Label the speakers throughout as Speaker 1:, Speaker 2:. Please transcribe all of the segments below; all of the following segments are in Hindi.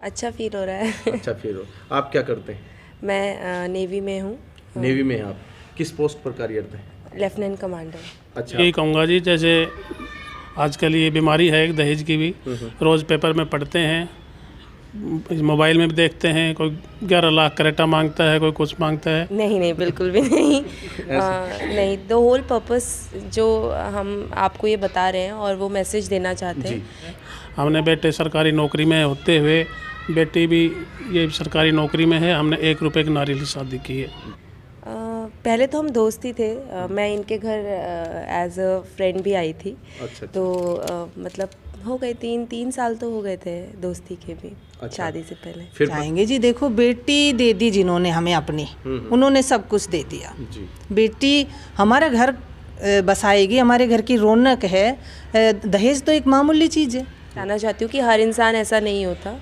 Speaker 1: अच्छा फील हो रहा है।
Speaker 2: अच्छा फील हो। आप क्या करते हैं?
Speaker 1: मैं नेवी में हूँ।
Speaker 2: नेवी में हैं आप? किस पोस्ट पर कार्यरत हैं?
Speaker 1: Lieutenant commander.
Speaker 2: अच्छा।
Speaker 3: यही कहूँगा जी, जैसे आजकल ये बीमारी है एक दहेज की भी, रोज़ पेपर में पढ़ते हैं, मोबाइल में भी देखते हैं, कोई 11 लाख करेटा मांगता है, कोई कुछ मांगता है।
Speaker 1: नहीं नहीं, बिल्कुल भी नहीं। नहीं, द होल पर्पस जो हम आपको ये बता रहे हैं और वो मैसेज देना चाहते हैं।
Speaker 3: हमने बेटे सरकारी नौकरी में होते हुए, बेटी भी ये सरकारी नौकरी में है, हमने 1 रुपये की नारियल की शादी की है।
Speaker 1: पहले तो हम दोस्त ही थे। मैं इनके घर एज अ फ्रेंड भी आई थी।
Speaker 2: अच्छा।
Speaker 1: तो मतलब हो गए 3 साल तो हो गए थे दोस्ती के भी।
Speaker 2: अच्छा।
Speaker 1: शादी से पहले
Speaker 2: फिर
Speaker 4: चाहेंगे जी, देखो बेटी दे दी जिन्होंने हमें अपनी, उन्होंने सब कुछ दे दिया।
Speaker 2: जी।
Speaker 4: बेटी हमारा घर बसाएगी, हमारे घर की रौनक है। दहेज तो एक मामूली चीज़ है।
Speaker 1: कहना चाहती हूँ कि हर इंसान ऐसा नहीं होता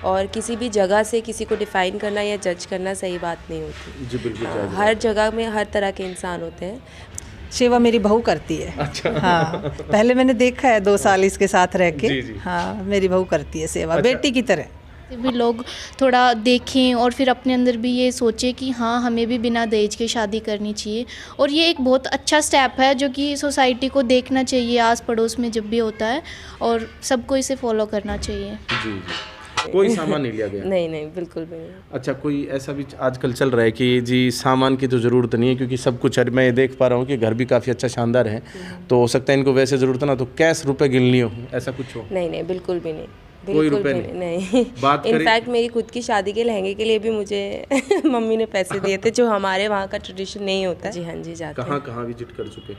Speaker 1: और किसी भी जगह से किसी को डिफाइन करना या जज करना सही बात नहीं होती।
Speaker 2: जी बिल्कुल।
Speaker 1: हर जगह में हर तरह के इंसान होते हैं।
Speaker 4: सेवा मेरी बहू करती है।
Speaker 2: अच्छा।
Speaker 4: हाँ, पहले मैंने देखा है 2 साल इसके साथ रह के।
Speaker 2: जी, जी।
Speaker 4: हाँ, मेरी बहू करती है सेवा,
Speaker 2: अच्छा।
Speaker 4: बेटी की तरह।
Speaker 5: भी लोग थोड़ा देखें और फिर अपने अंदर भी ये सोचें कि हाँ, हमें भी बिना दहेज के शादी करनी चाहिए। और ये एक बहुत अच्छा स्टेप है जो कि सोसाइटी को देखना चाहिए, आस पड़ोस में जब भी होता है, और सबको इसे फॉलो करना चाहिए।
Speaker 2: जी जी। कोई सामान नहीं लिया गया?
Speaker 1: नहीं नहीं, बिल्कुल भी नहीं।
Speaker 2: अच्छा, कोई ऐसा भी आजकल चल रहा है कि जी सामान की तो ज़रूरत नहीं है क्योंकि सब कुछ है। मैं देख पा रहा हूँ कि घर भी काफ़ी अच्छा शानदार है, तो हो सकता है इनको वैसे ज़रूरत ना तो कैश रुपए गिन लिए हो, ऐसा कुछ हो?
Speaker 1: नहीं नहीं, बिल्कुल भी नहीं।
Speaker 2: कोई
Speaker 1: बिल्कुल
Speaker 2: रुपए
Speaker 1: भी
Speaker 2: नहीं? बात करें-
Speaker 1: इनफैक्ट मेरी खुद की शादी के लहंगे के लिए भी मुझे मम्मी ने पैसे दिए थे, जो हमारे वहाँ का ट्रेडिशन नहीं होता। जी हाँ जी, जाते हैं।
Speaker 2: कहाँ कहाँ विजिट कर चुके?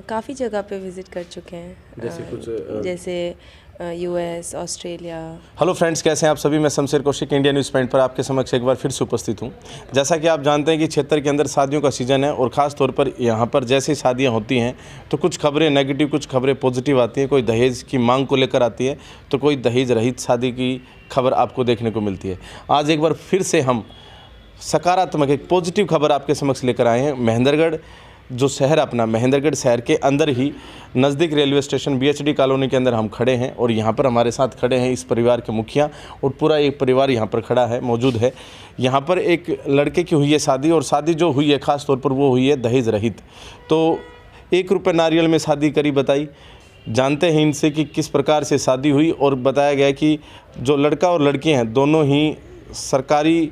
Speaker 1: काफ़ी जगह पे विज़िट कर चुके हैं।
Speaker 2: जैसे कुछ
Speaker 1: जैसे US, ऑस्ट्रेलिया।
Speaker 2: हेलो फ्रेंड्स, कैसे हैं आप सभी? मैं Shamsher Kaushik India news point पर आपके समक्ष एक बार फिर से उपस्थित हूं। जैसा कि आप जानते हैं कि क्षेत्र के अंदर शादियों का सीज़न है और ख़ास तौर पर यहां पर जैसे शादियां होती हैं तो कुछ खबरें नेगेटिव, कुछ खबरें पॉजिटिव आती हैं। कोई दहेज की मांग को लेकर आती है तो कोई दहेज रहित शादी की खबर आपको देखने को मिलती है। आज एक बार फिर से हम सकारात्मक एक पॉजिटिव खबर आपके समक्ष लेकर आए हैं। महेंद्रगढ़ जो शहर अपना, महेंद्रगढ़ शहर के अंदर ही नज़दीक रेलवे स्टेशन BHD कॉलोनी के अंदर हम खड़े हैं और यहाँ पर हमारे साथ खड़े हैं इस परिवार के मुखिया और पूरा एक परिवार यहाँ पर खड़ा है, मौजूद है। यहाँ पर एक लड़के की हुई है शादी और शादी जो हुई है ख़ास तौर पर वो हुई है दहेज रहित। तो 1 रुपये नारियल में शादी करी बताई। जानते हैं इनसे कि किस प्रकार से शादी हुई और बताया गया कि जो लड़का और लड़की हैं दोनों ही सरकारी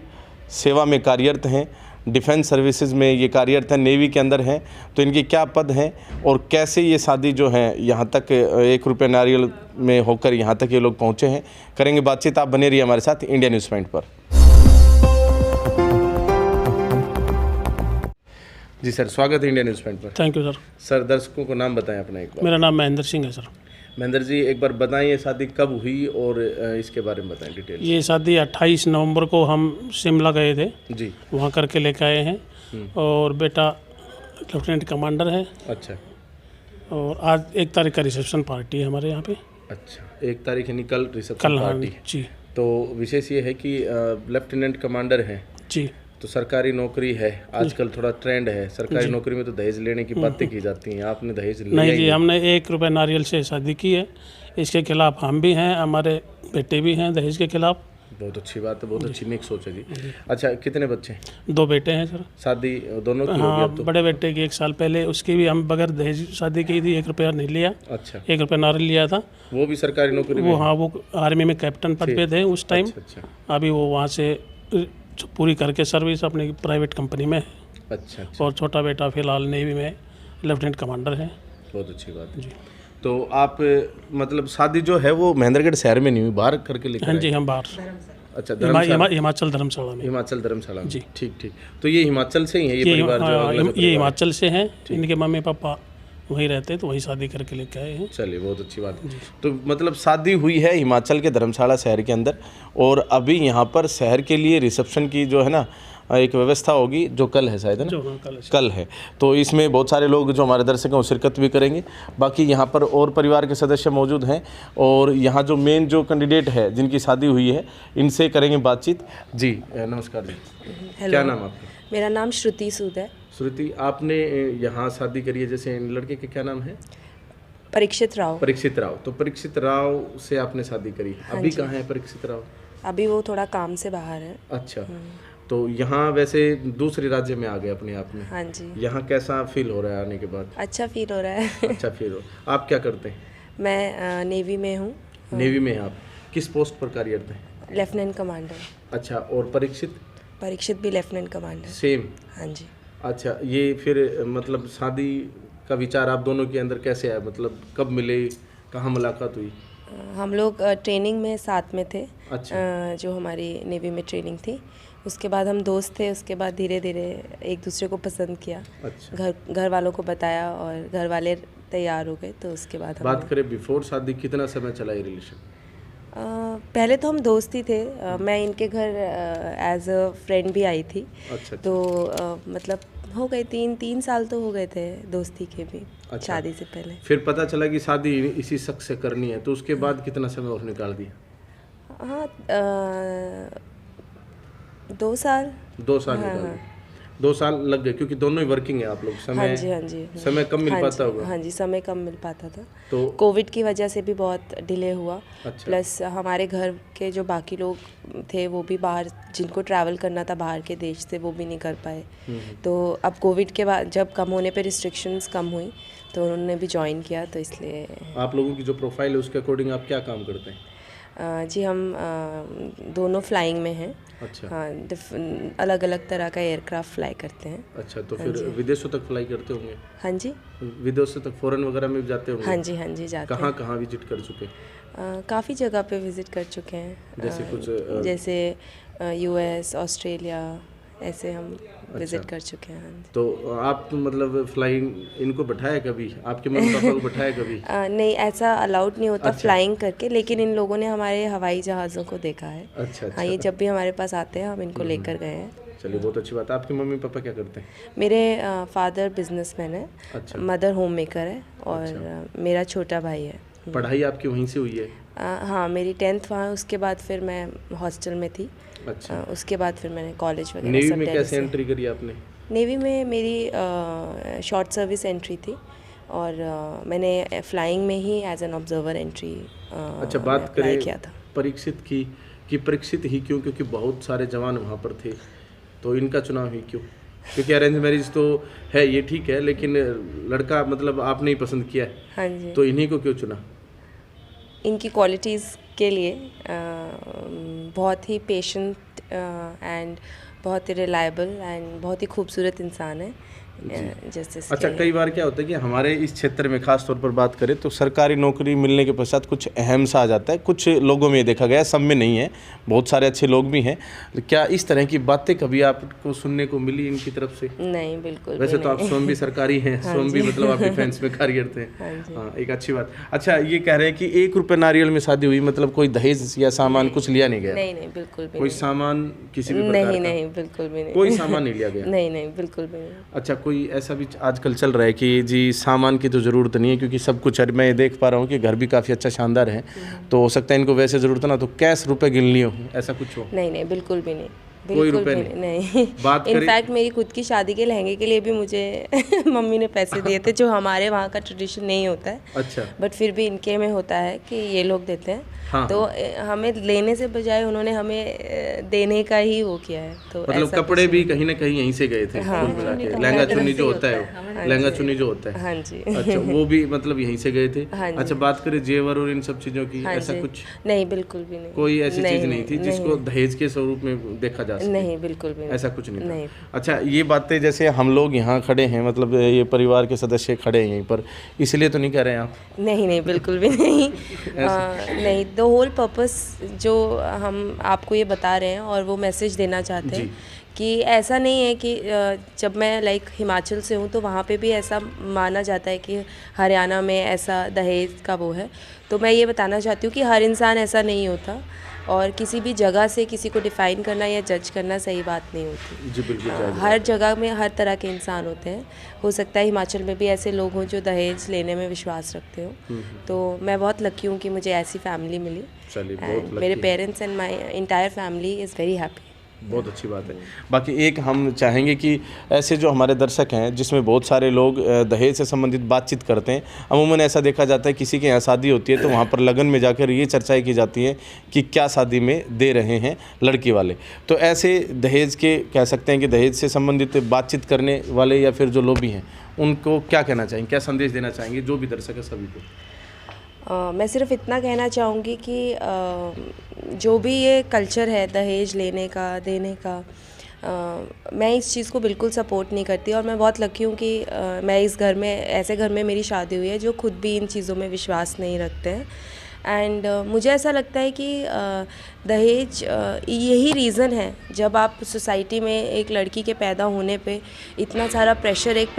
Speaker 2: सेवा में कार्यरत हैं, डिफेंस सर्विसेज में ये कार्यरत हैं, नेवी के अंदर हैं। तो इनके क्या पद हैं और कैसे ये शादी जो है यहाँ तक 1 रुपये नारियल में होकर यहाँ तक ये लोग पहुँचे हैं, करेंगे बातचीत। आप बने रहिए हमारे साथ इंडिया न्यूज़ पॉइंट पर। जी सर, स्वागत है इंडिया न्यूज़ पॉइंट पर।
Speaker 3: Thank you sir.
Speaker 2: सर, दर्शकों को नाम बताएं अपना एक बार।
Speaker 3: मेरा नाम महेंद्र सिंह है सर।
Speaker 2: महेंद्र जी, एक बार बताएं ये शादी कब हुई और इसके बारे में बताएं डिटेल।
Speaker 3: ये शादी 28 नवंबर को हम शिमला गए थे,
Speaker 2: जी।
Speaker 3: वहाँ करके लेके आए हैं और बेटा लेफ्टिनेंट कमांडर है।
Speaker 2: अच्छा।
Speaker 3: और आज 1 तारीख का रिसेप्शन पार्टी है हमारे यहाँ पे।
Speaker 2: अच्छा, 1 तारीख यानी कल रिसेप्शन
Speaker 3: कल। हाँ
Speaker 2: पार्टी।
Speaker 3: जी।
Speaker 2: तो विशेष ये है कि लेफ्टिनेंट कमांडर हैं
Speaker 3: जी।
Speaker 2: तो सरकारी नौकरी है, आजकल थोड़ा ट्रेंड है सरकारी नौकरी में तो दहेज लेने की बातें की जाती हैं। आपने दहेज लिया?
Speaker 3: नहीं जी, हमने 1 रुपये नारियल से शादी की है। इसके खिलाफ हम भी हैं, हमारे बेटे भी हैं दहेज के खिलाफ।
Speaker 2: बहुत अच्छी बात है, बहुत अच्छी नेक सोच है जी। अच्छा, कितने बच्चे हैं?
Speaker 3: 2 बेटे हैं सर।
Speaker 2: शादी दोनों की होगी
Speaker 3: हाँ,
Speaker 2: अब तो?
Speaker 3: बड़े बेटे की 1 साल पहले, उसकी भी हम बगैर दहेज शादी की थी, 1 रुपया नहीं लिया।
Speaker 2: अच्छा।
Speaker 3: 1 रुपया नारियल लिया था।
Speaker 2: वो भी सरकारी नौकरी में?
Speaker 3: वो हाँ, वो आर्मी में कैप्टन पद पे थे उस टाइम।
Speaker 2: अच्छा।
Speaker 3: अभी वो वहाँ से पूरी करके सर्विस अपनी प्राइवेट कंपनी में है।
Speaker 2: अच्छा।
Speaker 3: और छोटा बेटा फिलहाल नेवी में लेफ्टिनेंट कमांडर है।
Speaker 2: बहुत अच्छी बात है जी। तो आप मतलब शादी जो है वो महेंद्रगढ़ शहर में नहीं हुई, बाहर करके लेकर
Speaker 3: हाँ जी,
Speaker 2: आए?
Speaker 3: हम बाहर
Speaker 2: अच्छा,
Speaker 3: हिमाचल धर्मशाला में।
Speaker 2: हिमाचल धर्मशाला में।
Speaker 3: जी।
Speaker 2: ठीक ठीक। तो ये हिमाचल से ही है ये परिवार जो अगला जो
Speaker 3: ये
Speaker 2: परिवार?
Speaker 3: हिमाचल से हैं, इनके मम्मी पापा वहीं रहते हैं तो वहीं शादी करके लेके आए हैं।
Speaker 2: चलिए, बहुत अच्छी बात है। तो मतलब शादी हुई है हिमाचल के धर्मशाला शहर के अंदर और अभी यहाँ पर शहर के लिए रिसेप्शन की जो है ना एक व्यवस्था होगी जो कल है शायद, है ना? कल है। तो इसमें बहुत सारे लोग जो हमारे दर्शक हैं वो शिरकत भी करेंगे। बाकी यहाँ पर और परिवार के सदस्य मौजूद हैं और यहाँ जो मेन जो कैंडिडेट है जिनकी शादी हुई है इनसे करेंगे बातचीत। जी नमस्कार जी। क्या नाम आपका?
Speaker 1: मेरा नाम श्रुति सूद है।
Speaker 2: श्रुति, आपने यहाँ शादी करी है, जैसे लड़के के क्या नाम है?
Speaker 1: परीक्षित राव।
Speaker 2: परीक्षित राव। तो परीक्षित राव से आपने शादी करी, अभी कहाँ है परीक्षित राव?
Speaker 1: अभी वो थोड़ा काम से बाहर है।
Speaker 2: अच्छा, तो यहाँ वैसे दूसरे राज्य में आ गए अपने आप में।
Speaker 1: हाँ जी।
Speaker 2: यहाँ कैसा फील हो रहा है आने के बाद?
Speaker 1: अच्छा फील हो रहा है।
Speaker 2: अच्छा फील हो। आप क्या करते हैं?
Speaker 1: मैं नेवी में हूँ।
Speaker 2: नेवी में हैं आप? किस पोस्ट पर कार्यरत हैं?
Speaker 1: Lieutenant commander.
Speaker 2: अच्छा, और परीक्षित?
Speaker 1: परीक्षित भी लेफ्टिनेंट कमांडर।
Speaker 2: सेम?
Speaker 1: हाँ जी।
Speaker 2: अच्छा, ये फिर मतलब शादी का विचार आप दोनों के अंदर कैसे आया? मतलब कब मिले, कहाँ मुलाकात हुई?
Speaker 1: हम लोग ट्रेनिंग में साथ में थे।
Speaker 2: अच्छा।
Speaker 1: जो हमारी नेवी में ट्रेनिंग थी, उसके बाद हम दोस्त थे। उसके बाद धीरे धीरे एक दूसरे को पसंद किया।
Speaker 2: अच्छा।
Speaker 1: घर वालों को बताया और घर वाले तैयार हो गए, तो उसके बाद
Speaker 2: बात करें बिफोर शादी, कितना समय चला ये रिलेशन?
Speaker 1: पहले तो हम दोस्त ही थे। मैं इनके घर एज अ फ्रेंड भी आई थी।
Speaker 2: अच्छा।
Speaker 1: तो मतलब हो गए 3 साल तो हो गए थे दोस्ती के भी।
Speaker 2: अच्छा।
Speaker 1: शादी से पहले
Speaker 2: फिर पता चला कि शादी इसी शख्स से करनी है, तो उसके बाद कितना समय और निकाल दिया?
Speaker 1: हाँ 2 साल।
Speaker 2: 2 साल निकाल दिए। 2 साल लग गए क्योंकि दोनों ही वर्किंग है आप लोग। समय
Speaker 1: हाँ जी।
Speaker 2: समय कम मिल पाता होगा।
Speaker 1: हाँ जी, समय कम मिल पाता था।
Speaker 2: तो
Speaker 1: कोविड की वजह से भी बहुत डिले हुआ।
Speaker 2: अच्छा।
Speaker 1: प्लस हमारे घर के जो बाकी लोग थे वो भी बाहर, जिनको ट्रैवल करना था बाहर के देश से, वो भी नहीं कर पाए। तो अब कोविड के बाद जब कम होने पे रिस्ट्रिक्शंस कम हुई तो उन्होंने भी ज्वाइन किया, तो इसलिए।
Speaker 2: आप लोगों की जो प्रोफाइल है उसके अकॉर्डिंग आप क्या काम करते हैं?
Speaker 1: जी हम दोनों फ्लाइंग में हैं।
Speaker 2: अच्छा।
Speaker 1: हाँ, अलग अलग तरह का एयरक्राफ्ट फ्लाई करते हैं।
Speaker 2: अच्छा, तो फिर विदेशों तक फ्लाई करते होंगे?
Speaker 1: हाँ जी।
Speaker 2: विदेशों तक, फॉरेन वगैरह में भी जाते होंगे?
Speaker 1: हाँ जी जाते हैं।
Speaker 2: कहाँ कहाँ विजिट कर चुके?
Speaker 1: काफ़ी जगह पे विज़िट कर चुके हैं।
Speaker 2: जैसे कुछ
Speaker 1: जैसे US, ऑस्ट्रेलिया, ऐसे हम विज़िट कर चुके हैं। हाँ जी।
Speaker 2: तो आप मतलब फ्लाइंग इनको बैठाया कभी? आपके मम्मी पापा को बैठाया कभी?
Speaker 1: नहीं, ऐसा अलाउड नहीं होता
Speaker 2: अच्छा।
Speaker 1: फ्लाइंग करके, लेकिन इन लोगों ने हमारे हवाई जहाज़ों को देखा है।
Speaker 2: अच्छा।
Speaker 1: हाँ, ये जब भी हमारे पास आते हैं हम इनको लेकर गए हैं।
Speaker 2: चलिए, बहुत अच्छी बात है। आपके मम्मी पापा क्या करते हैं?
Speaker 1: मेरे फादर बिजनेसमैन है।
Speaker 2: अच्छा।
Speaker 1: मदर होम मेकर है और मेरा छोटा भाई है।
Speaker 2: पढ़ाई आपकी वहीं से हुई है?
Speaker 1: हाँ, मेरी 10th वहाँ, उसके बाद फिर मैं हॉस्टल में थी।
Speaker 2: अच्छा।
Speaker 1: उसके बाद फिर मैंने कॉलेज वगैरह
Speaker 2: नेवी
Speaker 1: सब
Speaker 2: में
Speaker 1: दिल्ली
Speaker 2: कैसे
Speaker 1: से।
Speaker 2: एंट्री करी आपने?
Speaker 1: नेवी में मेरी शॉर्ट सर्विस एंट्री थी और मैंने फ्लाइंग में ही एज एन ऑब्जर्वर एंट्री
Speaker 2: अच्छा, बात करें
Speaker 1: किया था।
Speaker 2: परीक्षित की, कि परीक्षित ही क्यों? क्योंकि बहुत सारे जवान वहाँ पर थे, तो इनका चुनाव ही क्यों? क्योंकि अरेंज मैरिज तो है, ये ठीक है, लेकिन लड़का मतलब आपने ही पसंद किया है।
Speaker 1: हाँ जी।
Speaker 2: तो इन्हीं को क्यों चुना?
Speaker 1: इनकी क्वालिटीज़ के लिए। बहुत ही पेशेंट एंड बहुत ही रिलायबल एंड बहुत ही खूबसूरत इंसान है। जैसे
Speaker 2: अच्छा, कई बार क्या होता है कि हमारे इस क्षेत्र में खास तौर पर बात करें तो सरकारी नौकरी मिलने के पश्चात कुछ अहम सा आ जाता है। कुछ लोगों में ये देखा गया है, सब में नहीं है, बहुत सारे अच्छे लोग भी हैं। क्या इस तरह की बातें कभी आपको सुनने को मिली इनकी तरफ से?
Speaker 1: नहीं, बिल्कुल
Speaker 2: वैसे
Speaker 1: भी
Speaker 2: तो आप
Speaker 1: नहीं।
Speaker 2: स्वयं भी सरकारी हैं।
Speaker 1: हाँ
Speaker 2: स्वयं भी
Speaker 1: जी।
Speaker 2: मतलब आप डिफेंस में कार्यरत हैं।
Speaker 1: हाँ जी।
Speaker 2: हाँ, एक अच्छी बात। अच्छा, ये कह रहे हैं कि 1 रुपये नारियल में शादी हुई, मतलब कोई दहेज या सामान कुछ लिया नहीं गया?
Speaker 1: नहीं, बिल्कुल भी
Speaker 2: कोई
Speaker 1: नहीं।
Speaker 2: सामान किसी भी प्रकार का?
Speaker 1: नहीं, बिल्कुल भी नहीं।
Speaker 2: कोई सामान नहीं लिया गया?
Speaker 1: नहीं, बिल्कुल भी नहीं।
Speaker 2: अच्छा, कोई ऐसा भी आजकल चल रहा है कि जी सामान की तो ज़रूरत नहीं है क्योंकि सब कुछ है। मैं देख पा रहा हूँ कि घर भी काफ़ी अच्छा शानदार है, तो हो सकता है इनको वैसे ज़रूरत ना, तो कैश रुपए गिन लिए हो, ऐसा कुछ हो?
Speaker 1: नहीं, बिल्कुल भी नहीं।
Speaker 2: कोई
Speaker 1: बिल्कुल
Speaker 2: रुपए
Speaker 1: भी नहीं।
Speaker 2: बात करें-
Speaker 1: इनफैक्ट मेरी खुद की शादी के लहंगे के लिए भी मुझे मम्मी ने पैसे दिए थे, जो हमारे वहाँ का ट्रेडिशन नहीं होता है।
Speaker 2: अच्छा।
Speaker 1: बट फिर भी इनके में होता है कि ये लोग देते हैं।
Speaker 2: हाँ,
Speaker 1: तो हमें लेने से बजाय उन्होंने हमें देने का ही वो किया है। तो
Speaker 2: मतलब
Speaker 1: ऐसा
Speaker 2: कपड़े भी कहीं ना कहीं यहीं से गए थे?
Speaker 1: हाँ।
Speaker 2: कुल मिला के लहंगा चुन्नी जो होता है, लहंगा चुन्नी जो होता है।
Speaker 1: हाँ जी।
Speaker 2: अच्छा, वो भी मतलब यहीं से गए थे?
Speaker 1: हाँ जी।
Speaker 2: अच्छा, बात करें जेवर और इन सब चीज़ों की,
Speaker 1: हाँ
Speaker 2: ऐसा
Speaker 1: जी।
Speaker 2: कुछ?
Speaker 1: नहीं, बिल्कुल भी नहीं।
Speaker 2: कोई ऐसी चीज़ नहीं थी जिसको
Speaker 1: नहीं।
Speaker 2: दहेज के स्वरूप में देखा जा सके?
Speaker 1: नहीं, बिल्कुल भी नहीं।
Speaker 2: ऐसा कुछ नहीं था?
Speaker 1: नहीं।
Speaker 2: अच्छा, ये बातें जैसे हम लोग यहाँ खड़े हैं, मतलब ये परिवार के सदस्य खड़े हैं यहीं पर, इसलिए तो नहीं कह रहे हैं आप?
Speaker 1: नहीं, बिल्कुल भी नहीं। नहीं, द होल पर्पस जो हम आपको ये बता रहे हैं और वो मैसेज देना चाहते हैं कि ऐसा नहीं है कि जब मैं लाइक हिमाचल से हूँ तो वहाँ पे भी ऐसा माना जाता है कि हरियाणा में ऐसा दहेज का वो है। तो मैं ये बताना चाहती हूँ कि हर इंसान ऐसा नहीं होता और किसी भी जगह से किसी को डिफ़ाइन करना या जज करना सही बात नहीं होती।
Speaker 2: जी बिल्कुल जायज़।
Speaker 1: हर जगह में हर तरह के इंसान होते हैं। हो सकता है हिमाचल में भी ऐसे लोग हों जो दहेज लेने में विश्वास रखते हो। तो मैं बहुत लकी हूँ कि मुझे ऐसी फैमिली मिली।
Speaker 2: चलिए, बहुत
Speaker 1: एंड
Speaker 2: lucky
Speaker 1: मेरे
Speaker 2: हैं।
Speaker 1: Parents and my entire family is very happy.
Speaker 2: बहुत अच्छी बात है। बाकी एक हम चाहेंगे कि ऐसे जो हमारे दर्शक हैं जिसमें बहुत सारे लोग दहेज से संबंधित बातचीत करते हैं, अमूमन ऐसा देखा जाता है किसी के यहाँ शादी होती है तो वहाँ पर लगन में जाकर ये चर्चाएं की जाती हैं कि क्या शादी में दे रहे हैं लड़की वाले। तो ऐसे दहेज के कह सकते हैं कि दहेज से संबंधित बातचीत करने वाले या फिर जो लोभी हैं उनको क्या कहना चाहेंगे, क्या संदेश देना चाहेंगे जो भी दर्शक है सभी को?
Speaker 1: मैं सिर्फ इतना कहना चाहूँगी कि जो भी ये कल्चर है दहेज लेने का देने का, मैं इस चीज़ को बिल्कुल सपोर्ट नहीं करती और मैं बहुत लकी हूँ कि मैं इस घर में, ऐसे घर में मेरी शादी हुई है जो खुद भी इन चीज़ों में विश्वास नहीं रखते हैं। एंड मुझे ऐसा लगता है कि दहेज यही रीज़न है जब आप सोसाइटी में एक लड़की के पैदा होने पे इतना सारा प्रेशर एक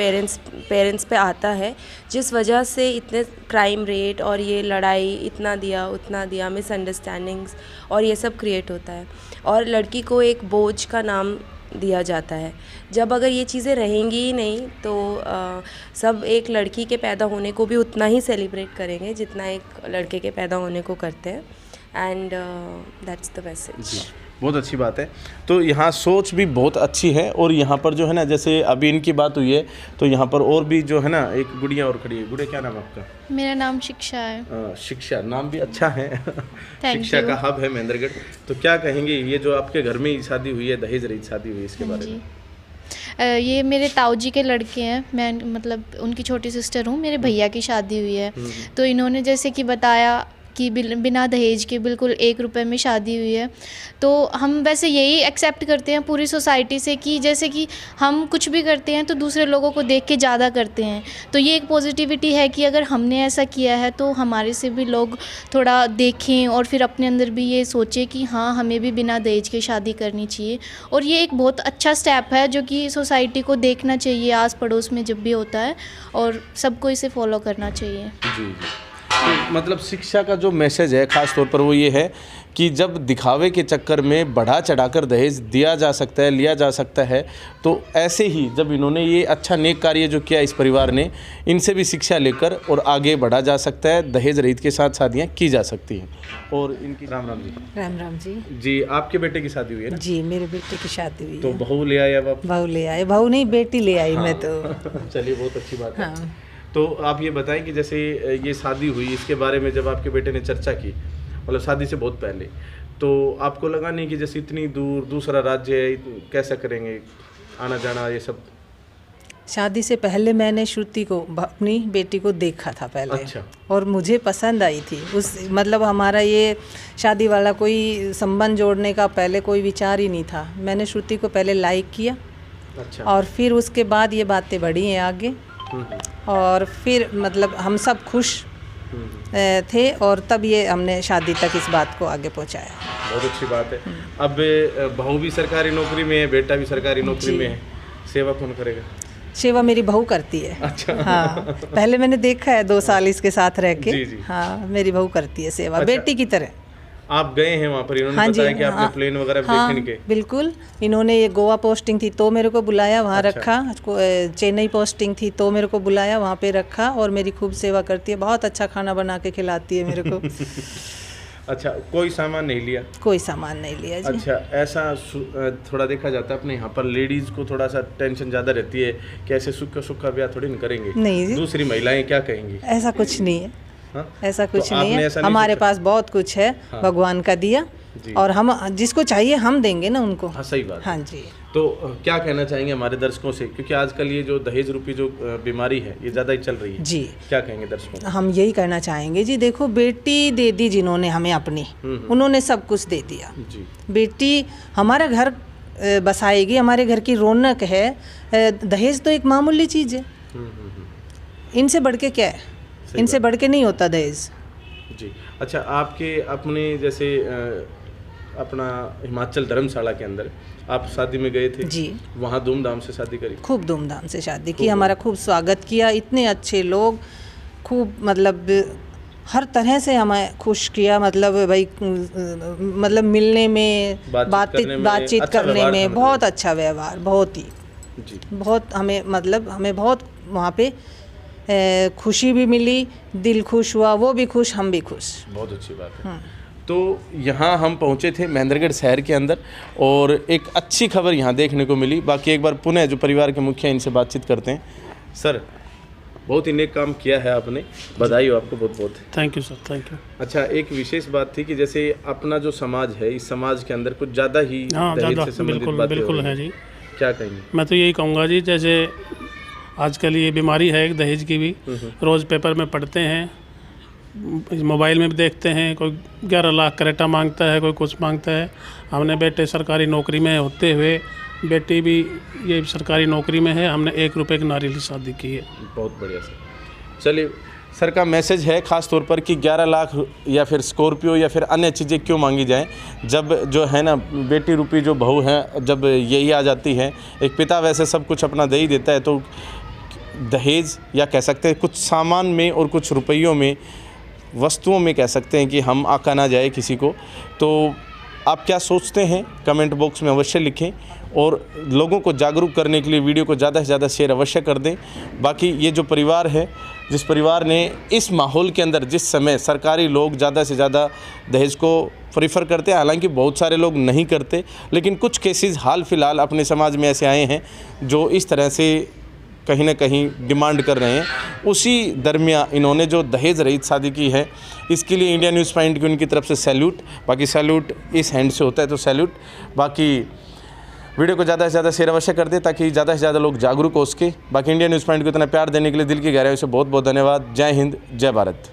Speaker 1: पेरेंट्स पे आता है, जिस वजह से इतने क्राइम रेट और ये लड़ाई, इतना दिया उतना दिया, मिसअंडरस्टैंडिंग्स और ये सब क्रिएट होता है और लड़की को एक बोझ का नाम दिया जाता है। जब अगर ये चीज़ें रहेंगी ही नहीं तो सब एक लड़की के पैदा होने को भी उतना ही सेलिब्रेट करेंगे जितना एक लड़के के पैदा होने को करते हैं। And that's the message.
Speaker 2: बहुत अच्छी बात है। तो यहाँ सोच भी बहुत अच्छी है और यहाँ पर जो है ना, जैसे अभी इनकी बात हुई है तो यहाँ पर और भी जो है ना एक गुड़िया और खड़ी है। गुड़िया, क्या नाम है आपका?
Speaker 5: मेरा नाम शिक्षा है।
Speaker 2: शिक्षा, नाम भी अच्छा है। शिक्षा का हब है महेंद्रगढ़। तो क्या कहेंगे, ये जो आपके घर में ही शादी हुई है, दहेज रहित शादी हुई है, इसके बारे में?
Speaker 5: ये मेरे ताऊ जी के लड़के हैं, मैं मतलब उनकी छोटी सिस्टर हूँ। मेरे भैया की शादी हुई है तो इन्होंने जैसे कि बताया कि बिना दहेज के बिल्कुल 1 रुपए में शादी हुई है। तो हम वैसे यही एक्सेप्ट करते हैं पूरी सोसाइटी से कि जैसे कि हम कुछ भी करते हैं तो दूसरे लोगों को देख के ज़्यादा करते हैं। तो ये एक पॉजिटिविटी है कि अगर हमने ऐसा किया है तो हमारे से भी लोग थोड़ा देखें और फिर अपने अंदर भी ये सोचें कि हाँ, हमें भी बिना दहेज के शादी करनी चाहिए। और ये एक बहुत अच्छा स्टेप है जो कि सोसाइटी को देखना चाहिए आस पड़ोस में जब भी होता है और सबको इसे फॉलो करना चाहिए।
Speaker 2: जी। तो मतलब शिक्षा का जो मैसेज है ख़ास तौर पर वो ये है कि जब दिखावे के चक्कर में बढ़ा चढ़ाकर दहेज दिया जा सकता है, लिया जा सकता है, तो ऐसे ही जब इन्होंने ये अच्छा नेक कार्य जो किया इस परिवार ने, इनसे भी शिक्षा लेकर और आगे बढ़ा जा सकता है। दहेज रहित के साथ शादियाँ की जा सकती हैं। और इनकी राम राम जी।
Speaker 4: राम राम जी।
Speaker 2: जी, आपके बेटे की शादी हुई है ना?
Speaker 4: जी, मेरे बेटे की शादी हुई
Speaker 2: तो
Speaker 4: है।
Speaker 2: बहू ले आए? अब आप?
Speaker 4: बहू ले आए। बहू नहीं, बेटी ले आई। मैं तो
Speaker 2: चलिए, बहुत अच्छी बात है।
Speaker 4: हाँ।
Speaker 2: तो आप ये बताएं कि जैसे ये शादी हुई, इसके बारे में जब आपके बेटे ने चर्चा की, मतलब शादी से बहुत पहले, तो आपको लगा नहीं कि जैसे इतनी दूर दूसरा राज्य है, कैसा करेंगे आना जाना ये सब?
Speaker 4: शादी से पहले मैंने श्रुति को, अपनी बेटी को देखा था पहले।
Speaker 2: अच्छा।
Speaker 4: और मुझे पसंद आई थी। उस मतलब हमारा ये शादी वाला कोई संबंध जोड़ने का पहले कोई विचार ही नहीं था। मैंने श्रुति को पहले लाइक किया।
Speaker 2: अच्छा।
Speaker 4: और फिर उसके बाद ये बातें बढ़ी हैं आगे और फिर मतलब हम सब खुश थे और तब ये हमने शादी तक इस बात को आगे पहुंचाया।
Speaker 2: बहुत अच्छी बात है। अब बहू भी सरकारी नौकरी में है, बेटा भी सरकारी नौकरी में है, सेवा कौन करेगा?
Speaker 4: सेवा मेरी बहू करती है। अच्छा। हाँ, पहले मैंने देखा है 2 साल इसके साथ रह के।
Speaker 2: जी जी।
Speaker 4: हाँ, मेरी बहू करती है सेवा। अच्छा। बेटी की तरह।
Speaker 2: आप गए हैं वहाँ पर? इन्होंने बताया कि आपने प्लेन वगैरह देखे इनके?
Speaker 4: बिल्कुल। इन्होंने ये गोवा पोस्टिंग थी तो मेरे को बुलाया, वहाँ रखा। चेन्नई पोस्टिंग थी तो मेरे को बुलाया, वहाँ पे रखा और मेरी खूब सेवा करती है। बहुत अच्छा खाना बना के खिलाती है मेरे को।
Speaker 2: अच्छा, कोई सामान नहीं लिया?
Speaker 4: कोई सामान नहीं लिया जी।
Speaker 2: अच्छा, ऐसा थोड़ा देखा जाता है अपने यहाँ पर लेडीज़ को थोड़ा सा टेंशन ज़्यादा रहती है कि ऐसे सुक्का ब्याह थोड़ी नहीं करेंगे।
Speaker 4: नहीं जी।
Speaker 2: दूसरी महिलाएं क्या कहेंगी?
Speaker 4: ऐसा कुछ नहीं है। हाँ? ऐसा कुछ
Speaker 2: तो
Speaker 4: नहीं है। हमारे पास बहुत कुछ है। हाँ। भगवान का दिया और हम जिसको चाहिए हम देंगे ना उनको।
Speaker 2: हाँ, सही बात।
Speaker 4: हाँ जी।
Speaker 2: तो क्या कहना चाहेंगे हमारे दर्शकों से, क्योंकि आजकल ये जो दहेज रूपी जो बीमारी है ये ज़्यादा ही चल रही है
Speaker 4: जी,
Speaker 2: क्या कहेंगे दर्शकों को?
Speaker 4: हम यही कहना चाहेंगे जी, देखो बेटी दे दी जिन्होंने हमें अपनी, उन्होंने सब कुछ दे दिया जी। बेटी हमारा घर बसाएगी, हमारे घर की रौनक है। दहेज तो एक मामूली चीज़ है, इनसे बढ़ के क्या है? इनसे बढ़ के नहीं होता दहेज
Speaker 2: जी। अच्छा, आपके अपने जैसे अपना हिमाचल धर्मशाला के अंदर आप शादी में गए थे
Speaker 4: जी,
Speaker 2: वहाँ धूमधाम से शादी करी?
Speaker 4: खूब धूमधाम से शादी की, हमारा खूब स्वागत किया, इतने अच्छे लोग, खूब मतलब हर तरह से हमें खुश किया। मतलब भाई मतलब मिलने में, बातचीत करने में बहुत अच्छा व्यवहार, बहुत ही जी, बहुत हमें मतलब हमें बहुत वहाँ पे खुशी भी मिली, दिल खुश हुआ, वो भी खुश, हम भी खुश।
Speaker 2: बहुत अच्छी बात है। तो यहाँ हम पहुँचे थे महेंद्रगढ़ शहर के अंदर और एक अच्छी खबर यहाँ देखने को मिली। बाकी एक बार पुनः जो परिवार के मुखिया इनसे बातचीत करते हैं। सर, बहुत ही नेक काम किया है आपने, बधाई हो आपको बहुत बहुत।
Speaker 3: Thank you sir, thank you.
Speaker 2: अच्छा, एक विशेष बात थी कि जैसे अपना जो समाज है, इस समाज के अंदर कुछ ज़्यादा ही दहेज से संबंधित बातें
Speaker 3: बिल्कुल
Speaker 2: हो रही
Speaker 3: है जी।
Speaker 2: क्या कहेंगे?
Speaker 3: मैं तो यही कहूँगा जी, जैसे आजकल ये बीमारी है एक दहेज की भी, रोज़ पेपर में पढ़ते हैं, मोबाइल में भी देखते हैं, कोई 11 लाख करेटा मांगता है, कोई कुछ मांगता है। हमने बेटे सरकारी नौकरी में होते हुए, बेटी भी ये सरकारी नौकरी में है, हमने 1 रुपये की नारियल शादी की है।
Speaker 2: बहुत बढ़िया सर। चलिए, सर का मैसेज है ख़ास तौर पर कि 11 लाख या फिर स्कॉर्पियो या फिर अन्य चीज़ें क्यों मांगी जाएं, जब जो है ना बेटी रूपी जो बहू है, जब यही आ जाती है, एक पिता वैसे सब कुछ अपना दे ही देता है, तो दहेज या कह सकते हैं कुछ सामान में और कुछ रुपयों में, वस्तुओं में कह सकते हैं कि हम आका ना जाए किसी को। तो आप क्या सोचते हैं कमेंट बॉक्स में अवश्य लिखें और लोगों को जागरूक करने के लिए वीडियो को ज़्यादा से ज़्यादा शेयर अवश्य कर दें। बाकी ये जो परिवार है, जिस परिवार ने इस माहौल के अंदर, जिस समय सरकारी लोग ज़्यादा से ज़्यादा दहेज को प्रीफर करते हैं, हालांकि बहुत सारे लोग नहीं करते, लेकिन कुछ केसेस हाल फिलहाल अपने समाज में ऐसे आए हैं जो इस तरह से कहीं ना कहीं डिमांड कर रहे हैं। उसी दरमियान इन्होंने जो दहेज रहित शादी की है, इसके लिए इंडिया न्यूज़ पॉइंट की उनकी तरफ से सैल्यूट। बाकी सैल्यूट इस हैंड से होता है, तो सैल्यूट। बाकी वीडियो को ज़्यादा से ज़्यादा शेयर अवश्य कर दें ताकि ज़्यादा से ज़्यादा लोग जागरूक हो सके। बाकी इंडिया न्यूज़ पॉइंट को इतना प्यार देने के लिए दिल की गहराई से बहुत बहुत धन्यवाद। जय हिंद, जय भारत।